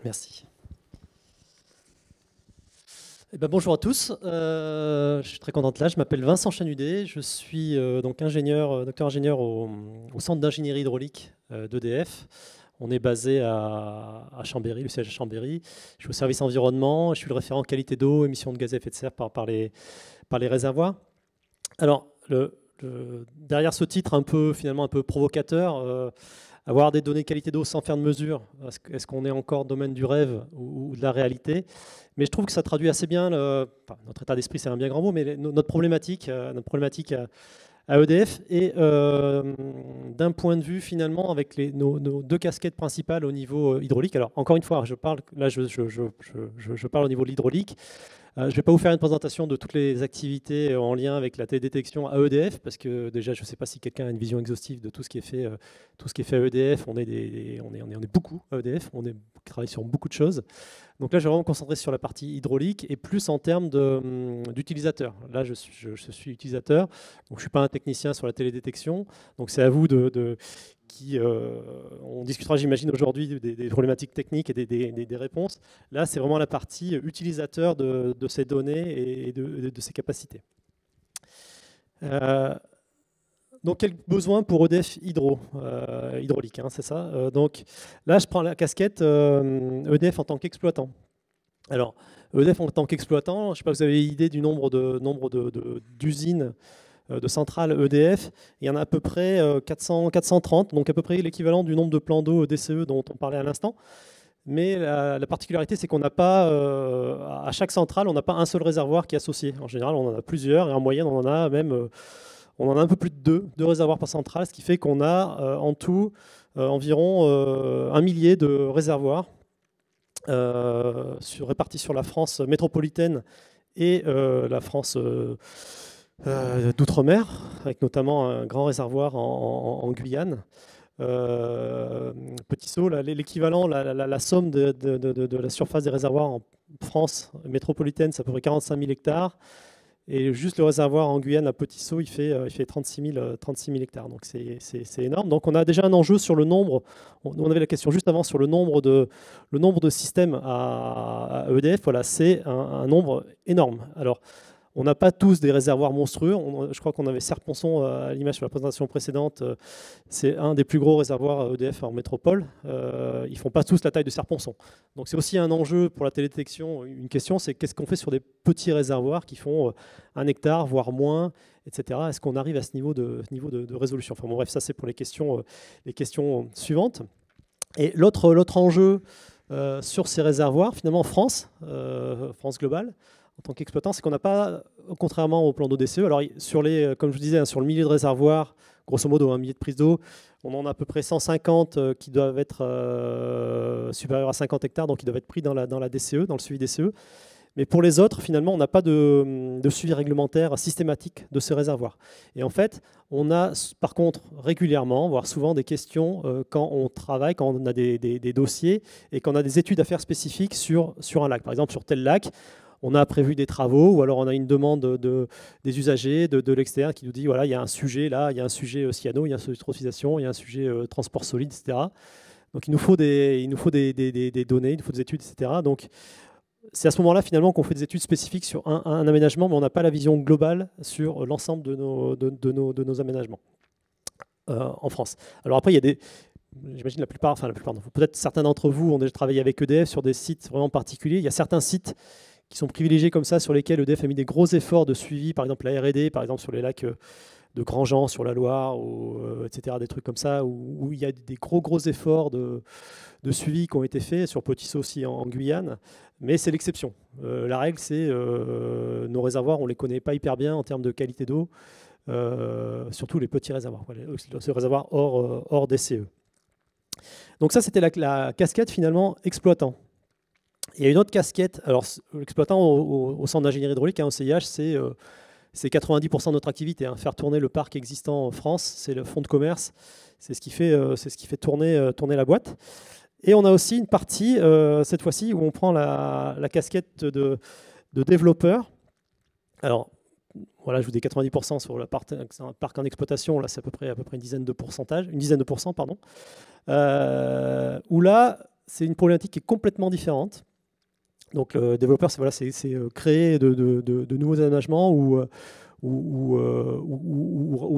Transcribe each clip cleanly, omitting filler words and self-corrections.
Merci. Eh ben, bonjour à tous, je suis très content d'être là. Je m'appelle Vincent Chanudet, je suis donc ingénieur, docteur ingénieur au centre d'ingénierie hydraulique d'EDF. On est basé à Chambéry, le siège à Chambéry. Je suis au service environnement, je suis le référent qualité d'eau, émissions de gaz à effet de serre par les réservoirs. Alors, derrière ce titre finalement un peu provocateur, avoir des données qualité d'eau sans faire de mesure, est-ce qu'on est encore domaine du rêve ou de la réalité? Mais je trouve que ça traduit assez bien notre état d'esprit, c'est un bien grand mot, mais notre problématique à EDF. Et d'un point de vue finalement avec nos deux casquettes principales au niveau hydraulique. Alors encore une fois, je parle au niveau de l'hydraulique. Je ne vais pas vous faire une présentation de toutes les activités en lien avec la télédétection à EDF, parce que déjà, je ne sais pas si quelqu'un a une vision exhaustive de tout ce qui est fait, à EDF. On est beaucoup à EDF, on travaille sur beaucoup de choses. Donc là, je vais vraiment me concentrer sur la partie hydraulique et plus en termes d'utilisateur. Là, je suis utilisateur, donc je ne suis pas un technicien sur la télédétection. Donc c'est à vous on discutera, j'imagine, aujourd'hui des problématiques techniques et des réponses. Là, c'est vraiment la partie utilisateur de ces données et de ces capacités. Donc, quel besoin pour EDF hydraulique, hein, c'est ça. Donc là, je prends la casquette EDF en tant qu'exploitant. Alors, EDF en tant qu'exploitant, je ne sais pas si vous avez idée du nombre d'usines, de centrales EDF. Il y en a à peu près 430, donc à peu près l'équivalent du nombre de plans d'eau DCE dont on parlait à l'instant. Mais la particularité, c'est qu'on n'a pas, à chaque centrale, on n'a pas un seul réservoir qui est associé. En général, on en a plusieurs, et en moyenne, on en a un peu plus de deux réservoirs par centrale, ce qui fait qu'on a en tout environ 1 millier de réservoirs répartis sur la France métropolitaine et la France d'outre-mer, avec notamment un grand réservoir en Guyane. Petit saut, l'équivalent, la somme de la surface des réservoirs en France métropolitaine, c'est à peu près 45 000 hectares. Et juste le réservoir en Guyane, à Petit Saut, il fait 36 000 hectares. Donc c'est énorme. Donc on a déjà un enjeu sur le nombre. On avait la question juste avant sur le nombre de systèmes à EDF. Voilà, c'est un nombre énorme. Alors, on n'a pas tous des réservoirs monstrueux. Je crois qu'on avait Serre-Ponçon à l'image sur la présentation précédente. C'est un des plus gros réservoirs EDF en métropole. Ils ne font pas tous la taille de Serre-Ponçon. Donc c'est aussi un enjeu pour la télédétection. Une question, c'est qu'est-ce qu'on fait sur des petits réservoirs qui font 1 hectare, voire moins, etc. Est-ce qu'on arrive à ce niveau de résolution? Enfin bon, bref, ça c'est pour les questions suivantes. Et l'autre enjeu sur ces réservoirs, finalement en France globale, en tant qu'exploitant, c'est qu'on n'a pas, contrairement au plan d'eau DCE, alors comme je vous disais, hein, sur le millier de réservoirs, grosso modo un millier de prises d'eau, on en a à peu près 150 qui doivent être supérieurs à 50 hectares, donc qui doivent être pris dans la DCE, dans le suivi DCE. Mais pour les autres, finalement, on n'a pas de suivi réglementaire systématique de ces réservoirs. Et en fait, on a par contre régulièrement, voire souvent, des questions quand on travaille, quand on a des dossiers et quand on a des études à faire spécifiques sur un lac. Par exemple, sur tel lac, on a prévu des travaux, ou alors on a une demande des usagers de l'extérieur qui nous dit, voilà, il y a un sujet là, il y a un sujet cyano, il y a un sujet eutrophisation, il y a un sujet transport solide, etc. Donc il nous faut des données, il nous faut des études, etc. Donc c'est à ce moment-là finalement qu'on fait des études spécifiques sur un aménagement, mais on n'a pas la vision globale sur l'ensemble de nos aménagements en France. Alors après, il y a j'imagine peut-être certains d'entre vous ont déjà travaillé avec EDF sur des sites vraiment particuliers. Il y a certains sites qui sont privilégiés comme ça, sur lesquels EDF a mis des gros efforts de suivi, par exemple la R&D, par exemple sur les lacs de Grandjean, sur la Loire, etc., des trucs comme ça, où il y a des gros efforts de suivi qui ont été faits, sur Petit Saut aussi en Guyane, mais c'est l'exception. La règle, c'est nos réservoirs, on ne les connaît pas hyper bien en termes de qualité d'eau, surtout les petits réservoirs, ce réservoir hors DCE. Donc ça, c'était la casquette finalement exploitant. Il y a une autre casquette. Alors, l'exploitant au centre d'ingénierie hydraulique, au CIH, c'est 90% de notre activité. Hein. Faire tourner le parc existant en France, c'est le fonds de commerce, c'est ce qui fait tourner la boîte. Et on a aussi une partie, cette fois-ci, où on prend la casquette de développeur. Alors, voilà, je vous dis 90% sur le parc en exploitation. Là, c'est à peu près une dizaine de pourcents, pardon. Où là, c'est une problématique qui est complètement différente. Donc le développeur, c'est créer de nouveaux aménagements ou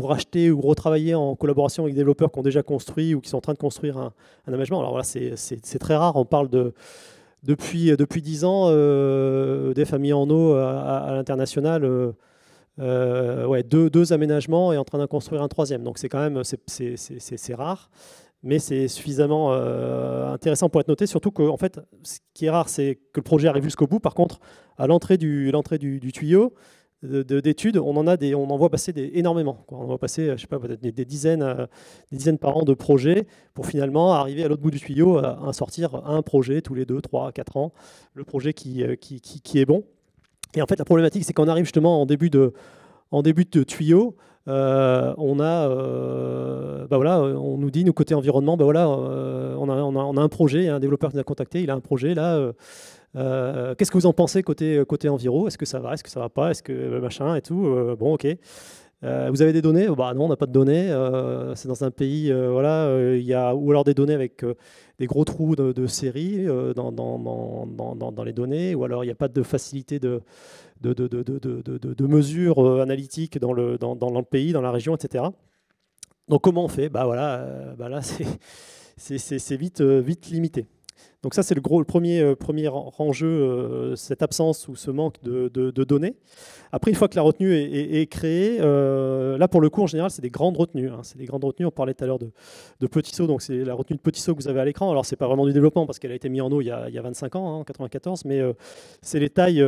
racheter ou retravailler en collaboration avec des développeurs qui ont déjà construit ou qui sont en train de construire un aménagement. Alors voilà, c'est très rare. On parle depuis 10 ans, EDF a mis en eau à l'international deux aménagements et est en train d'en construire un troisième. Donc c'est quand même c'est rare. Mais c'est suffisamment intéressant pour être noté, surtout que en fait, ce qui est rare, c'est que le projet arrive jusqu'au bout. Par contre, à l'entrée du tuyau d'études, on en voit passer énormément. On en voit passer, je sais pas, peut-être des dizaines par an de projets pour finalement arriver à l'autre bout du tuyau à sortir un projet tous les 2, 3, 4 ans, le projet qui est bon. Et en fait, la problématique, c'est qu'on arrive justement en début de tuyau. On nous dit, nous, côté environnement, on a un projet, il y a un développeur qui nous a contacté, il a un projet là. Qu'est-ce que vous en pensez côté enviro? Est-ce que ça va? Est-ce que ça va pas? Est-ce que machin et tout? Bon, ok. Vous avez des données? Bah non, on n'a pas de données. C'est dans un pays, il y a ou alors des données avec des gros trous de série dans les données, ou alors il n'y a pas de facilité de mesures analytiques dans le pays, dans la région, etc. Donc comment on fait? Là, c'est vite limité. Donc ça, c'est le premier enjeu, cette absence ou ce manque de données. Après, une fois que la retenue est créée, là, pour le coup, en général, c'est des grandes retenues. C'est des grandes retenues. On parlait tout à l'heure de petit saut. Donc, c'est la retenue de petit saut que vous avez à l'écran. Alors, ce n'est pas vraiment du développement parce qu'elle a été mise en eau il y a 25 ans, en 94. Mais c'est les tailles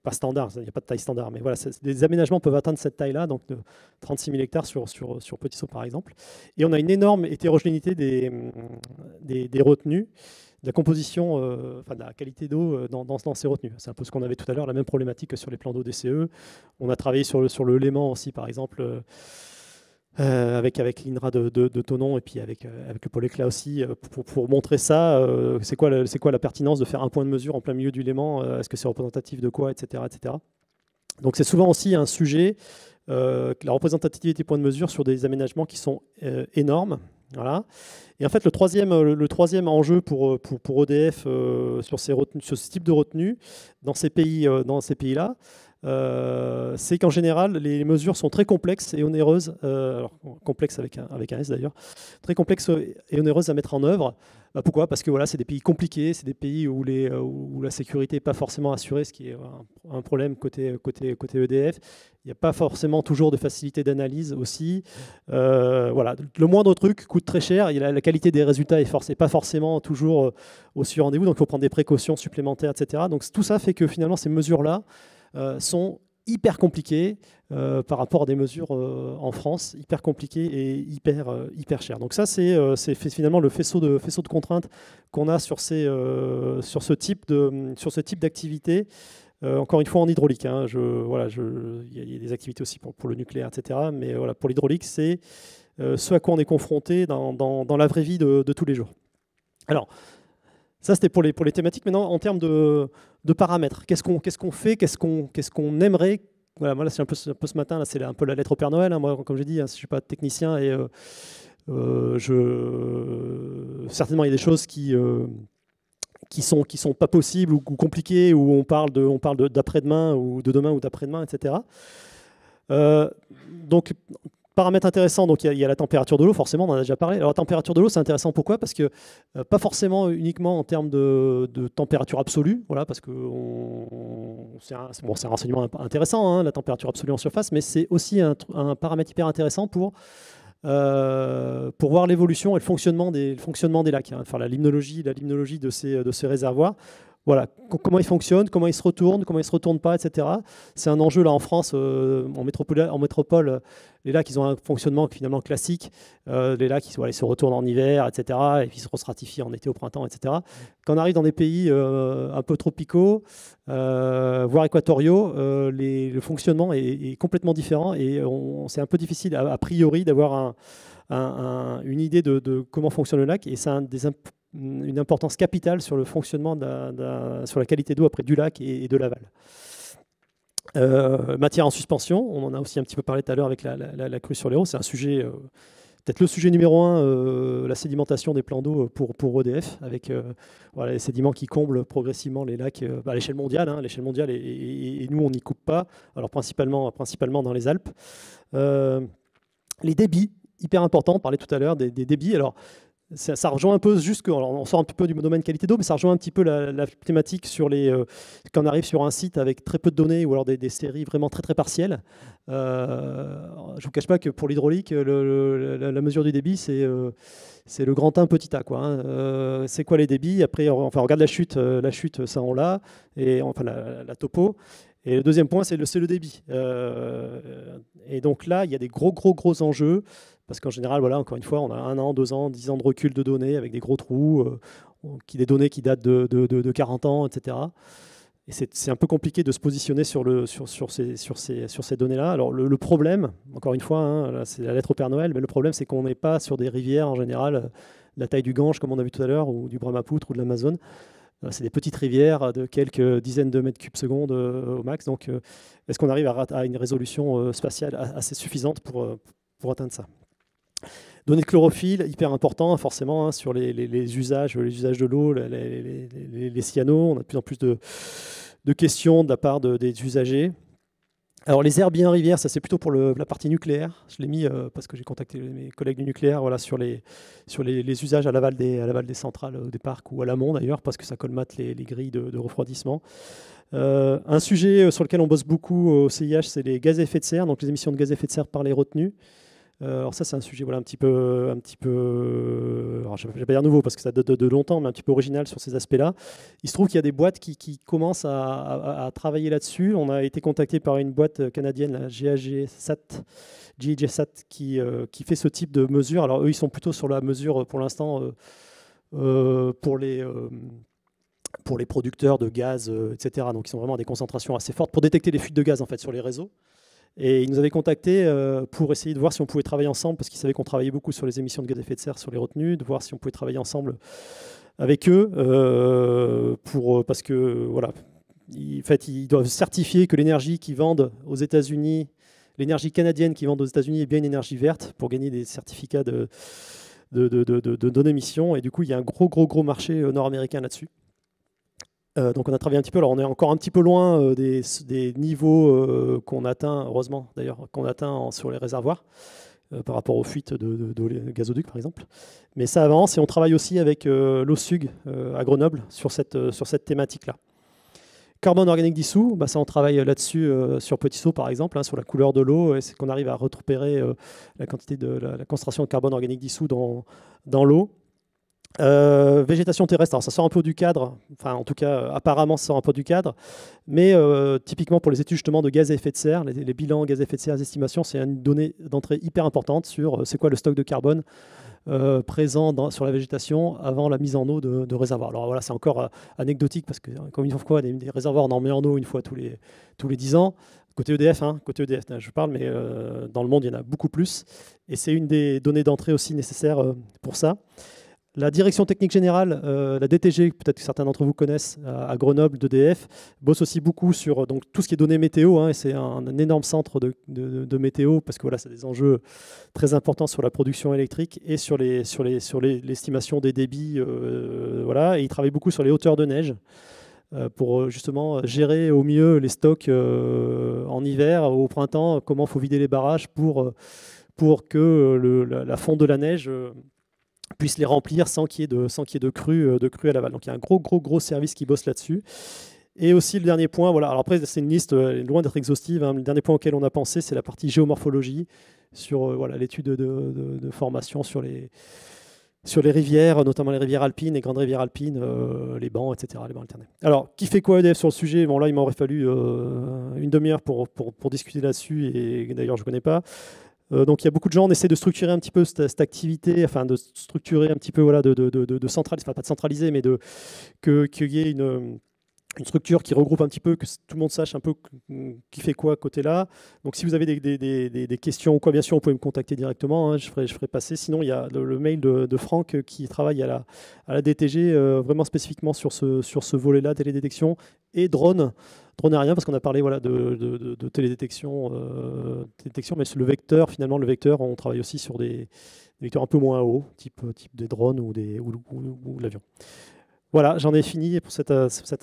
pas standards. Il n'y a pas de taille standard. Mais voilà, des aménagements peuvent atteindre cette taille-là, donc de 36 000 hectares sur petit saut, par exemple. Et on a une énorme hétérogénéité des retenues, de la composition, de la qualité d'eau dans ces retenues. C'est un peu ce qu'on avait tout à l'heure, la même problématique que sur les plans d'eau DCE. On a travaillé sur le Léman aussi, par exemple, avec l'INRA de Thonon et puis avec le pôle éclat aussi, pour montrer ça. C'est quoi la pertinence de faire un point de mesure en plein milieu du Léman? Est-ce que c'est représentatif de quoi, etc., etc. Donc c'est souvent aussi un sujet, la représentativité des points de mesure sur des aménagements qui sont énormes. Voilà. Et en fait, le troisième enjeu pour EDF sur ce type de retenue dans ces pays-là, c'est qu'en général, les mesures sont très complexes et onéreuses, alors complexes avec un S d'ailleurs, très complexes et onéreuses à mettre en œuvre. Pourquoi? Parce que voilà, c'est des pays compliqués, c'est des pays où la sécurité n'est pas forcément assurée, ce qui est un problème côté EDF. Il n'y a pas forcément toujours de facilité d'analyse aussi. Voilà, le moindre truc coûte très cher. La qualité des résultats n'est pas forcément toujours aussi au rendez-vous, donc il faut prendre des précautions supplémentaires, etc. Donc tout ça fait que finalement, ces mesures-là sont hyper compliquées par rapport à des mesures en France, hyper compliquées et hyper chères. Donc ça, c'est finalement le faisceau de contraintes qu'on a sur ce type d'activité. Encore une fois en hydraulique. Il y a des activités aussi pour le nucléaire, etc. Mais voilà, pour l'hydraulique, c'est ce à quoi on est confronté dans la vraie vie de tous les jours. Alors, ça, c'était pour les thématiques. Maintenant, en termes de paramètres, qu'est-ce qu'on fait? Qu'est-ce qu'on aimerait? Voilà, moi, là, c'est un peu ce matin, là, c'est un peu la lettre au Père Noël. Moi, comme j'ai dit, je ne suis pas technicien et certainement, il y a des choses qui sont pas possibles ou compliquées, où on parle d'après-demain ou de demain ou d'après-demain, etc. Donc, paramètres intéressants, donc il y a la température de l'eau, forcément, on en a déjà parlé. Alors la température de l'eau, c'est intéressant, pourquoi? Parce que pas forcément uniquement en termes de température absolue, voilà, parce que c'est un renseignement intéressant, la température absolue en surface, mais c'est aussi un paramètre hyper intéressant pour voir l'évolution et le fonctionnement des lacs, enfin la limnologie de ces réservoirs. Voilà, comment ils fonctionnent, comment ils se retournent pas, etc. C'est un enjeu là en France, en métropole, les lacs ils ont un fonctionnement finalement classique. Les lacs ils se retournent en hiver, etc. Et puis ils se restratifient en été, au printemps, etc. Quand on arrive dans des pays un peu tropicaux, voire équatoriaux, le fonctionnement est complètement différent et c'est un peu difficile a priori d'avoir une idée de comment fonctionne le lac, et c'est une importance capitale sur le fonctionnement, sur la qualité d'eau après du lac et de l'aval. Matière en suspension, on en a aussi un petit peu parlé tout à l'heure avec la crue sur l'Hérault, c'est un sujet peut-être le sujet numéro un, la sédimentation des plans d'eau pour EDF, avec voilà, les sédiments qui comblent progressivement les lacs à l'échelle mondiale. Hein, l'échelle mondiale et nous, on n'y coupe pas, alors principalement dans les Alpes. Les débits, hyper important, on parlait tout à l'heure des débits. Alors, ça rejoint un peu, alors on sort un petit peu du domaine qualité d'eau, mais ça rejoint un petit peu la thématique sur quand on arrive sur un site avec très peu de données ou alors des séries vraiment très très partielles. Je ne vous cache pas que pour l'hydraulique, la mesure du débit, c'est le grand 1 petit a, quoi, hein. C'est quoi les débits? Après, on regarde la chute, ça on l'a, et enfin la topo. Et le deuxième point, c'est le débit. Et donc là, il y a des gros enjeux. Parce qu'en général, voilà, encore une fois, on a 1 an, 2 ans, 10 ans de recul de données avec des gros trous, des données qui datent de 40 ans, etc. Et c'est un peu compliqué de se positionner sur ces données-là. Alors le problème, encore une fois, hein, c'est la lettre au Père Noël, mais le problème, c'est qu'on n'est pas sur des rivières en général, la taille du Gange, comme on a vu tout à l'heure, ou du Brahmapoutre ou de l'Amazone. C'est des petites rivières de quelques dizaines de mètres cubes secondes au max. Donc, est-ce qu'on arrive à une résolution spatiale assez suffisante pour atteindre ça? Données de chlorophylle, hyper important forcément, hein, sur les usages de l'eau, les cyanos. On a de plus en plus de questions de la part des usagers. Alors les herbiers en rivière, ça c'est plutôt pour la partie nucléaire. Je l'ai mis parce que j'ai contacté mes collègues du nucléaire, voilà, sur les usages à l'aval des centrales, des parcs, ou à l'amont d'ailleurs, parce que ça colmate les grilles de refroidissement. Un sujet sur lequel on bosse beaucoup au CIH, c'est les gaz à effet de serre, donc les émissions de gaz à effet de serre par les retenues. Alors ça, c'est un sujet voilà, un petit peu alors je ne vais pas dire nouveau parce que ça date de longtemps, mais un petit peu original sur ces aspects-là. Il se trouve qu'il y a des boîtes qui commencent à travailler là-dessus. On a été contacté par une boîte canadienne, la GHGSat, qui fait ce type de mesure. Alors eux, ils sont plutôt sur la mesure pour l'instant pour les producteurs de gaz, etc. Donc ils sont vraiment à des concentrations assez fortes pour détecter les fuites de gaz en fait sur les réseaux. Et ils nous avaient contactés pour essayer de voir si on pouvait travailler ensemble, parce qu'ils savaient qu'on travaillait beaucoup sur les émissions de gaz à effet de serre, sur les retenues, de voir si on pouvait travailler ensemble avec eux, parce que voilà, en fait, ils doivent certifier que l'énergie qu'ils vendent aux États-Unis, l'énergie canadienne qu'ils vendent aux États-Unis est bien une énergie verte pour gagner des certificats de non-émission. Et du coup, il y a un gros marché nord-américain là-dessus. Donc on a travaillé un petit peu, alors on est encore un petit peu loin des niveaux qu'on atteint, heureusement d'ailleurs, qu'on atteint sur les réservoirs par rapport aux fuites de gazoducs par exemple. Mais ça avance et on travaille aussi avec l'OSUG à Grenoble sur cette thématique-là. Carbone organique dissous, ça on travaille là-dessus sur Petit Saut par exemple, hein, sur la couleur de l'eau, et c'est qu'on arrive à repérer la quantité de la concentration de carbone organique dissous dans l'eau. Végétation terrestre, alors ça sort un peu du cadre, enfin en tout cas apparemment ça sort un peu du cadre, mais typiquement pour les études justement de gaz à effet de serre, les bilans gaz à effet de serre, les estimations, c'est une donnée d'entrée hyper importante sur c'est quoi le stock de carbone présent sur la végétation avant la mise en eau de réservoirs. Alors voilà, c'est encore anecdotique parce que comme une fois des réservoirs on en met en eau une fois tous les 10 ans. Côté EDF, je parle, mais dans le monde il y en a beaucoup plus, et c'est une des données d'entrée aussi nécessaires pour ça. La direction technique générale, la DTG, peut-être que certains d'entre vous connaissent, à Grenoble, d'EDF, bosse aussi beaucoup sur donc, tout ce qui est données météo, hein, et c'est un énorme centre de météo, parce que voilà, c'est des enjeux très importants sur la production électrique et sur l'estimation des débits. Voilà, et ils travaillent beaucoup sur les hauteurs de neige pour justement gérer au mieux les stocks en hiver, au printemps, comment il faut vider les barrages pour que la fonte de la neige puisse les remplir sans qu'il y ait de crue à l'aval. Donc il y a un gros service qui bosse là-dessus. Et aussi le dernier point, voilà. Alors après c'est une liste loin d'être exhaustive, hein. Le dernier point auquel on a pensé, c'est la partie géomorphologie sur voilà, l'étude de formation sur les rivières, notamment les rivières alpines, les grandes rivières alpines, les bancs, etc., les bancs alternés. Alors, qui fait quoi EDF sur le sujet? Bon, là, il m'aurait fallu une demi-heure pour discuter là-dessus, et d'ailleurs, je ne connais pas. Donc il y a beaucoup de gens, on essaie de structurer un petit peu cette activité, enfin de structurer un petit peu, voilà, de centraliser, enfin pas de centraliser, mais qu'il y ait une structure qui regroupe un petit peu, que tout le monde sache un peu qui fait quoi côté là. Donc si vous avez des questions ou quoi, bien sûr, vous pouvez me contacter directement, hein, je ferai passer. Sinon, il y a le mail de Franck qui travaille à la DTG vraiment spécifiquement sur ce volet-là, télédétection et drone aérien, parce qu'on a parlé voilà, de télédétection, détection, mais le vecteur, finalement, on travaille aussi sur des vecteurs un peu moins hauts, type des drones ou l'avion. Voilà, j'en ai fini pour cette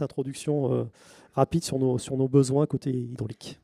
introduction rapide sur nos besoins côté hydraulique.